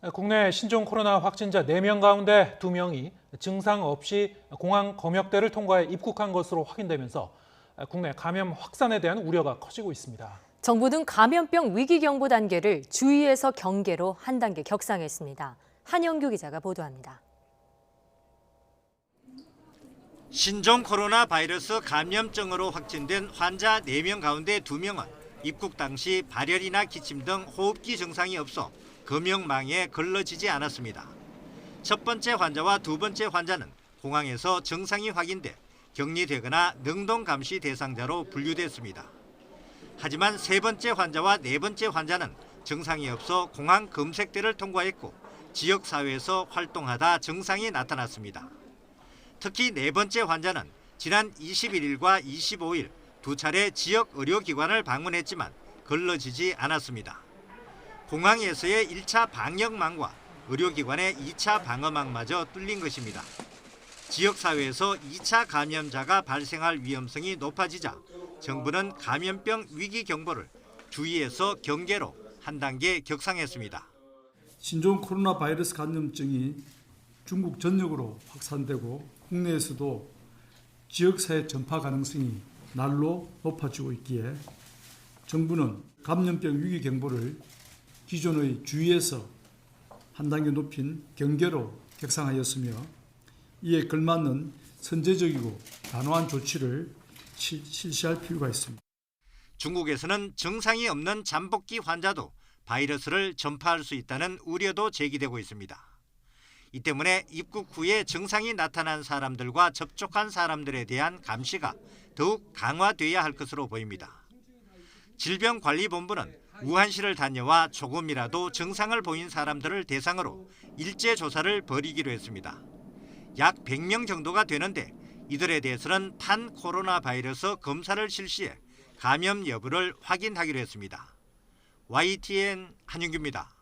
국내 신종 코로나 확진자 4명 가운데 2명이 증상 없이 공항 검역대를 통과해 입국한 것으로 확인되면서 국내 감염 확산에 대한 우려가 커지고 있습니다. 정부는 감염병 위기경보 단계를 주의에서 경계로 한 단계 격상했습니다. 한영규 기자가 보도합니다. 신종 코로나 바이러스 감염증으로 확진된 환자 4명 가운데 2명은 입국 당시 발열이나 기침 등 호흡기 증상이 없어 검역망에 걸러지지 않았습니다. 첫 번째 환자와 두 번째 환자는 공항에서 증상이 확인돼 격리되거나 능동 감시 대상자로 분류됐습니다. 하지만 세 번째 환자와 네 번째 환자는 증상이 없어 공항 검색대를 통과했고 지역사회에서 활동하다 증상이 나타났습니다. 특히 네 번째 환자는 지난 21일과 25일 두 차례 지역 의료기관을 방문했지만 걸러지지 않았습니다. 공항에서의 1차 방역망과 의료기관의 2차 방어망마저 뚫린 것입니다. 지역사회에서 2차 감염자가 발생할 위험성이 높아지자 정부는 감염병 위기 경보를 주의에서 경계로 한 단계 격상했습니다. 신종 코로나 바이러스 감염증이 중국 전역으로 확산되고 국내에서도 지역사회 전파 가능성이 날로 높아지고 있기에 정부는 감염병 위기 경보를 기존의 주의에서 한 단계 높인 경계로 격상하였으며 이에 걸맞는 선제적이고 단호한 조치를 실시할 필요가 있습니다. 중국에서는 증상이 없는 잠복기 환자도 바이러스를 전파할 수 있다는 우려도 제기되고 있습니다. 이 때문에 입국 후에 증상이 나타난 사람들과 접촉한 사람들에 대한 감시가 더욱 강화돼야 할 것으로 보입니다. 질병관리본부는 우한시를 다녀와 조금이라도 증상을 보인 사람들을 대상으로 일제 조사를 벌이기로 했습니다. 약 100명 정도가 되는데 이들에 대해서는 판코로나 바이러스 검사를 실시해 감염 여부를 확인하기로 했습니다. YTN 한윤규입니다.